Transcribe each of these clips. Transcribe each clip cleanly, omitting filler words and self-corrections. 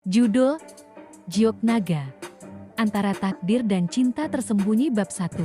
Judul Giok Naga, Antara Takdir dan Cinta Tersembunyi Bab 1.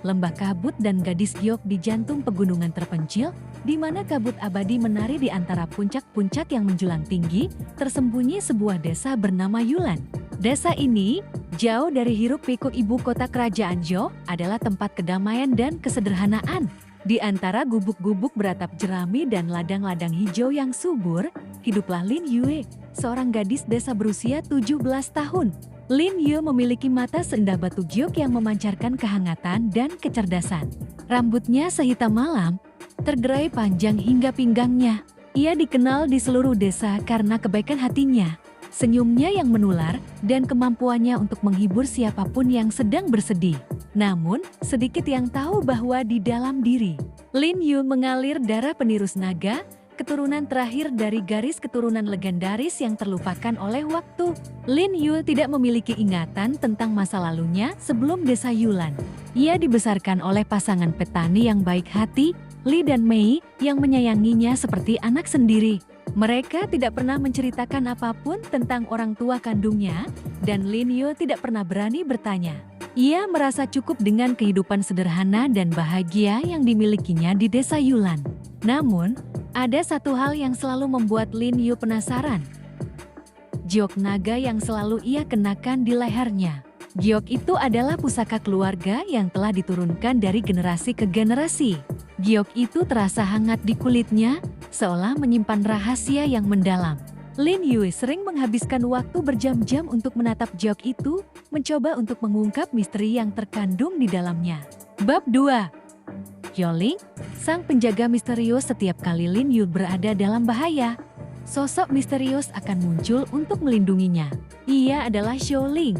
Lembah kabut dan gadis Giok di jantung pegunungan terpencil, di mana kabut abadi menari di antara puncak-puncak yang menjulang tinggi, tersembunyi sebuah desa bernama Yulan. Desa ini, jauh dari hiruk-pikuk ibu kota kerajaan Zhou, adalah tempat kedamaian dan kesederhanaan. Di antara gubuk-gubuk beratap jerami dan ladang-ladang hijau yang subur, hiduplah Lin Yue, seorang gadis desa berusia 17 tahun. Lin Yue memiliki mata seindah batu giok yang memancarkan kehangatan dan kecerdasan. Rambutnya sehitam malam, tergerai panjang hingga pinggangnya. Ia dikenal di seluruh desa karena kebaikan hatinya, senyumnya yang menular, dan kemampuannya untuk menghibur siapapun yang sedang bersedih. Namun, sedikit yang tahu bahwa di dalam diri Lin Yue mengalir darah penirus naga, keturunan terakhir dari garis keturunan legendaris yang terlupakan oleh waktu. Lin Yue tidak memiliki ingatan tentang masa lalunya sebelum desa Yulan. Ia dibesarkan oleh pasangan petani yang baik hati, Li dan Mei, yang menyayanginya seperti anak sendiri. Mereka tidak pernah menceritakan apapun tentang orang tua kandungnya, dan Lin Yue tidak pernah berani bertanya. Ia merasa cukup dengan kehidupan sederhana dan bahagia yang dimilikinya di desa Yulan. Namun, ada satu hal yang selalu membuat Lin Yue penasaran. Giok naga yang selalu ia kenakan di lehernya. Giok itu adalah pusaka keluarga yang telah diturunkan dari generasi ke generasi. Giok itu terasa hangat di kulitnya, seolah menyimpan rahasia yang mendalam. Lin Yue sering menghabiskan waktu berjam-jam untuk menatap giok itu, mencoba untuk mengungkap misteri yang terkandung di dalamnya. Bab 2. Xiaoling, sang penjaga misterius. Setiap kali Lin Yue berada dalam bahaya, sosok misterius akan muncul untuk melindunginya. Ia adalah Xiaoling,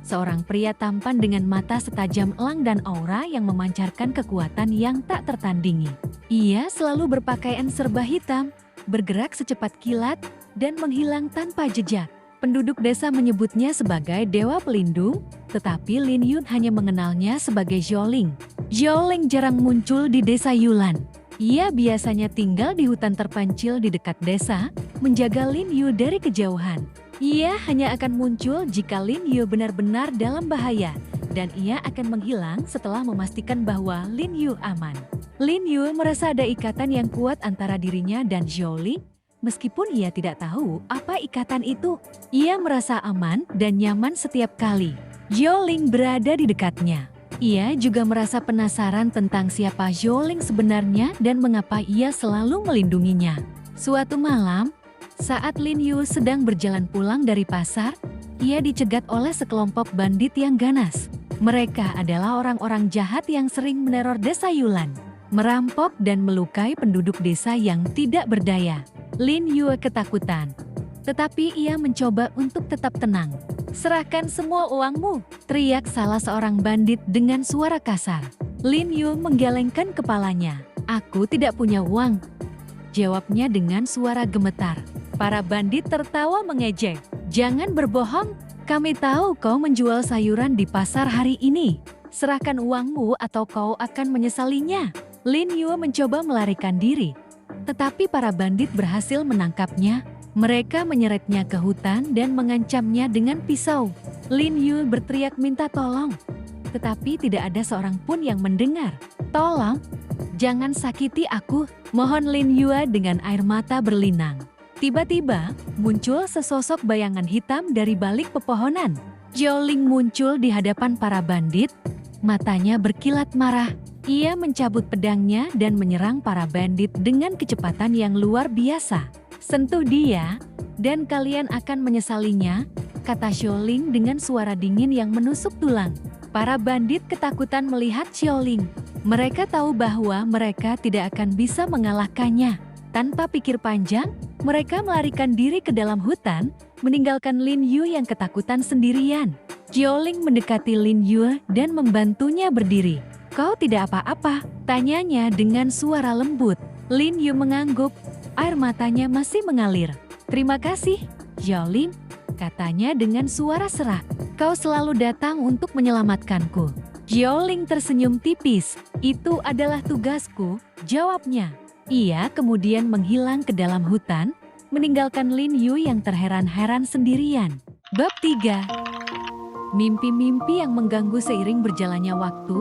seorang pria tampan dengan mata setajam elang dan aura yang memancarkan kekuatan yang tak tertandingi. Ia selalu berpakaian serba hitam, bergerak secepat kilat, dan menghilang tanpa jejak. Penduduk desa menyebutnya sebagai dewa pelindung, tetapi Lin Yue hanya mengenalnya sebagai Xiaoling. Xiaoling jarang muncul di desa Yulan. Ia biasanya tinggal di hutan terpencil di dekat desa, menjaga Lin Yue dari kejauhan. Ia hanya akan muncul jika Lin Yue benar-benar dalam bahaya, dan ia akan menghilang setelah memastikan bahwa Lin Yue aman. Lin Yue merasa ada ikatan yang kuat antara dirinya dan Xiaoling. Meskipun ia tidak tahu apa ikatan itu, ia merasa aman dan nyaman setiap kali Xiaoling berada di dekatnya. Ia juga merasa penasaran tentang siapa Xiaoling sebenarnya dan mengapa ia selalu melindunginya. Suatu malam, saat Lin Yue sedang berjalan pulang dari pasar, ia dicegat oleh sekelompok bandit yang ganas. Mereka adalah orang-orang jahat yang sering meneror desa Yulan, merampok dan melukai penduduk desa yang tidak berdaya. Lin Yue ketakutan, tetapi ia mencoba untuk tetap tenang. "Serahkan semua uangmu," teriak salah seorang bandit dengan suara kasar. Lin Yue menggelengkan kepalanya. "Aku tidak punya uang," jawabnya dengan suara gemetar. Para bandit tertawa mengejek. "Jangan berbohong, kami tahu kau menjual sayuran di pasar hari ini. Serahkan uangmu atau kau akan menyesalinya." Lin Yue mencoba melarikan diri, tetapi para bandit berhasil menangkapnya. Mereka menyeretnya ke hutan dan mengancamnya dengan pisau. Lin Yue berteriak minta tolong, tetapi tidak ada seorang pun yang mendengar. "Tolong, jangan sakiti aku," mohon Lin Yue dengan air mata berlinang. Tiba-tiba, muncul sesosok bayangan hitam dari balik pepohonan. Xiaoling muncul di hadapan para bandit, matanya berkilat marah. Ia mencabut pedangnya dan menyerang para bandit dengan kecepatan yang luar biasa. "Sentuh dia, dan kalian akan menyesalinya," kata Xiaoling dengan suara dingin yang menusuk tulang. Para bandit ketakutan melihat Xiaoling. Mereka tahu bahwa mereka tidak akan bisa mengalahkannya. Tanpa pikir panjang, mereka melarikan diri ke dalam hutan, meninggalkan Lin Yue yang ketakutan sendirian. Xiaoling mendekati Lin Yue dan membantunya berdiri. "Kau tidak apa-apa?" tanyanya dengan suara lembut. Lin Yue mengangguk, air matanya masih mengalir. "Terima kasih, Xiaoling," katanya dengan suara serak. "Kau selalu datang untuk menyelamatkanku." Xiaoling tersenyum tipis. "Itu adalah tugasku," jawabnya. Ia kemudian menghilang ke dalam hutan, meninggalkan Lin Yu yang terheran-heran sendirian. Bab 3. Mimpi-mimpi yang mengganggu seiring berjalannya waktu,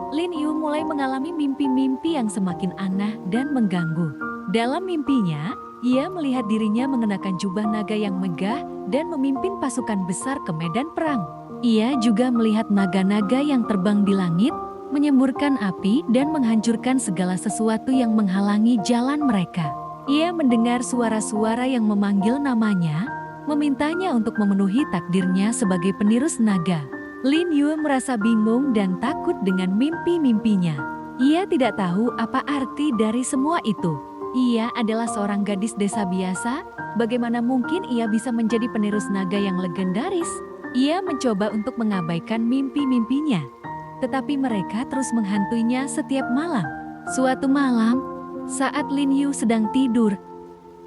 Lin Yu mulai mengalami mimpi-mimpi yang semakin aneh dan mengganggu. Dalam mimpinya, ia melihat dirinya mengenakan jubah naga yang megah dan memimpin pasukan besar ke medan perang. Ia juga melihat naga-naga yang terbang di langit, menyemburkan api dan menghancurkan segala sesuatu yang menghalangi jalan mereka. Ia mendengar suara-suara yang memanggil namanya, memintanya untuk memenuhi takdirnya sebagai penerus naga. Lin Yu merasa bingung dan takut dengan mimpi-mimpinya. Ia tidak tahu apa arti dari semua itu. Ia adalah seorang gadis desa biasa, bagaimana mungkin ia bisa menjadi penerus naga yang legendaris? Ia mencoba untuk mengabaikan mimpi-mimpinya, tetapi mereka terus menghantuinya setiap malam. Suatu malam, saat Lin Yu sedang tidur,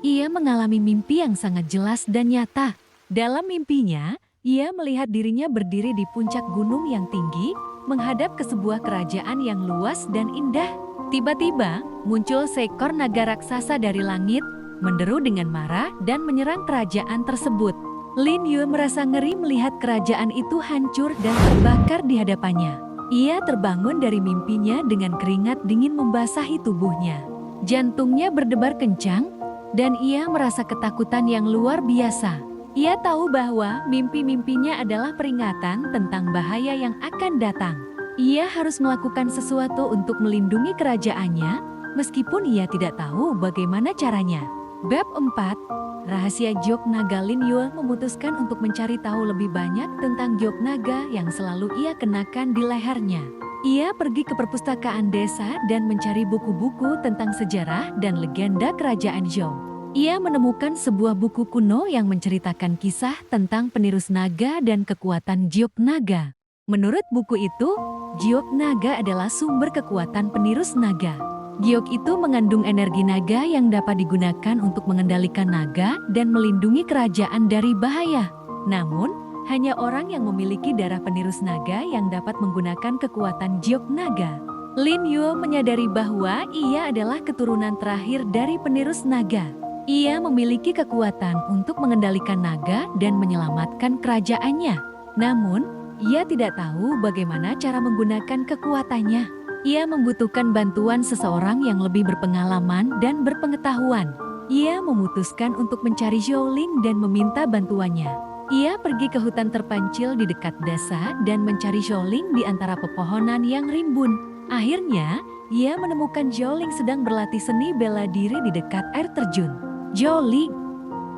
ia mengalami mimpi yang sangat jelas dan nyata. Dalam mimpinya, ia melihat dirinya berdiri di puncak gunung yang tinggi, menghadap ke sebuah kerajaan yang luas dan indah. Tiba-tiba, muncul seekor naga raksasa dari langit, menderu dengan marah dan menyerang kerajaan tersebut. Lin Yu merasa ngeri melihat kerajaan itu hancur dan terbakar di hadapannya. Ia terbangun dari mimpinya dengan keringat dingin membasahi tubuhnya. Jantungnya berdebar kencang, dan ia merasa ketakutan yang luar biasa. Ia tahu bahwa mimpi-mimpinya adalah peringatan tentang bahaya yang akan datang. Ia harus melakukan sesuatu untuk melindungi kerajaannya, meskipun ia tidak tahu bagaimana caranya. Bab 4. Rahasia Giok Naga. Lin Yu memutuskan untuk mencari tahu lebih banyak tentang giok naga yang selalu ia kenakan di lehernya. Ia pergi ke perpustakaan desa dan mencari buku-buku tentang sejarah dan legenda kerajaan Zhou. Ia menemukan sebuah buku kuno yang menceritakan kisah tentang penerus naga dan kekuatan giok naga. Menurut buku itu, giok naga adalah sumber kekuatan penerus naga. Giok itu mengandung energi naga yang dapat digunakan untuk mengendalikan naga dan melindungi kerajaan dari bahaya. Namun, hanya orang yang memiliki darah penerus naga yang dapat menggunakan kekuatan giok naga. Lin Yu menyadari bahwa ia adalah keturunan terakhir dari penerus naga. Ia memiliki kekuatan untuk mengendalikan naga dan menyelamatkan kerajaannya. Namun, ia tidak tahu bagaimana cara menggunakan kekuatannya. Ia membutuhkan bantuan seseorang yang lebih berpengalaman dan berpengetahuan. Ia memutuskan untuk mencari Zhou-Ling dan meminta bantuannya. Ia pergi ke hutan terpencil di dekat desa dan mencari Zhou-Ling di antara pepohonan yang rimbun. Akhirnya, ia menemukan Zhou-Ling sedang berlatih seni bela diri di dekat air terjun. "Zhou-Ling,"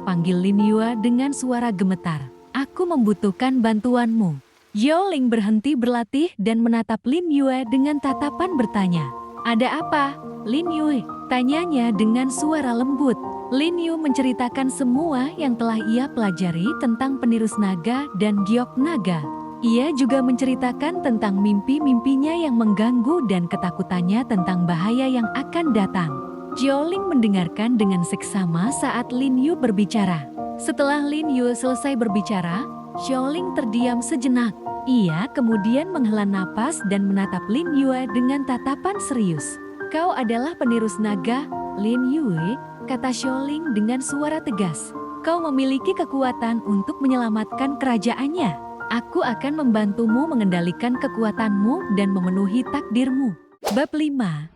panggil Lin Yu dengan suara gemetar. "Aku membutuhkan bantuanmu." Zhou-Ling berhenti berlatih dan menatap Lin Yu dengan tatapan bertanya. "Ada apa, Lin Yu?" tanyanya dengan suara lembut. Lin Yu menceritakan semua yang telah ia pelajari tentang penerus naga dan giok naga. Ia juga menceritakan tentang mimpi-mimpinya yang mengganggu dan ketakutannya tentang bahaya yang akan datang. Zhou-Ling mendengarkan dengan seksama saat Lin Yu berbicara. Setelah Lin Yu selesai berbicara, Zhou-Ling terdiam sejenak. Ia kemudian menghela napas dan menatap Lin Yu dengan tatapan serius. "Kau adalah penerus naga, Lin Yu," kata Zhou-Ling dengan suara tegas. "Kau memiliki kekuatan untuk menyelamatkan kerajaannya. Aku akan membantumu mengendalikan kekuatanmu dan memenuhi takdirmu." Bab 5.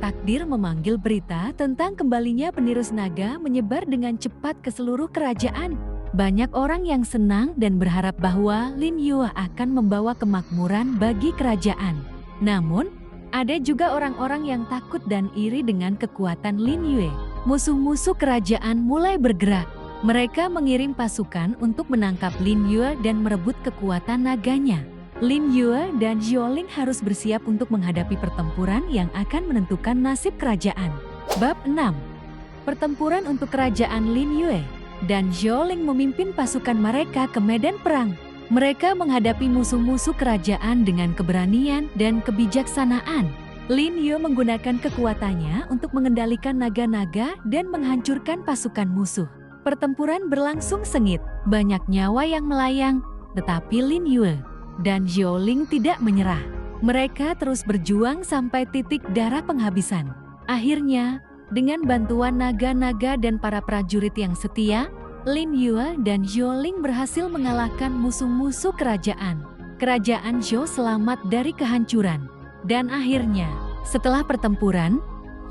Takdir memanggil. Berita tentang kembalinya penerus naga menyebar dengan cepat ke seluruh kerajaan. Banyak orang yang senang dan berharap bahwa Lin Yu akan membawa kemakmuran bagi kerajaan. Namun, ada juga orang-orang yang takut dan iri dengan kekuatan Lin Yu. Musuh-musuh kerajaan mulai bergerak. Mereka mengirim pasukan untuk menangkap Lin Yu dan merebut kekuatan naganya. Lin Yu dan Zhou-Ling harus bersiap untuk menghadapi pertempuran yang akan menentukan nasib kerajaan. Bab 6. Pertempuran untuk kerajaan. Lin Yu dan Zhou-Ling memimpin pasukan mereka ke medan perang. Mereka menghadapi musuh-musuh kerajaan dengan keberanian dan kebijaksanaan. Lin Yu menggunakan kekuatannya untuk mengendalikan naga-naga dan menghancurkan pasukan musuh. Pertempuran berlangsung sengit, banyak nyawa yang melayang, tetapi Lin Yu dan Zhou-Ling tidak menyerah. Mereka terus berjuang sampai titik darah penghabisan. Akhirnya, Dengan bantuan naga-naga dan para prajurit yang setia, Lin Yue dan Zhou Ling berhasil mengalahkan musuh-musuh kerajaan. Kerajaan Zhou selamat dari kehancuran. Dan akhirnya, setelah pertempuran,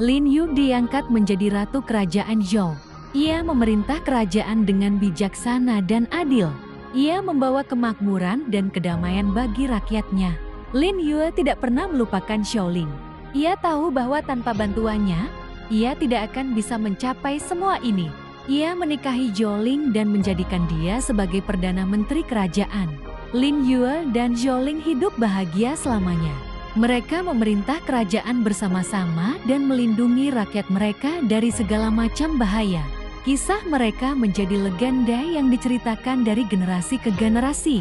Lin Yue diangkat menjadi ratu kerajaan Zhou. Ia memerintah kerajaan dengan bijaksana dan adil. Ia membawa kemakmuran dan kedamaian bagi rakyatnya. Lin Yue tidak pernah melupakan Zhou Ling. Ia tahu bahwa tanpa bantuannya, ia tidak akan bisa mencapai semua ini. Ia menikahi Zhou Ling dan menjadikan dia sebagai Perdana Menteri Kerajaan. Lin Yue dan Zhou Ling hidup bahagia selamanya. Mereka memerintah kerajaan bersama-sama dan melindungi rakyat mereka dari segala macam bahaya. Kisah mereka menjadi legenda yang diceritakan dari generasi ke generasi.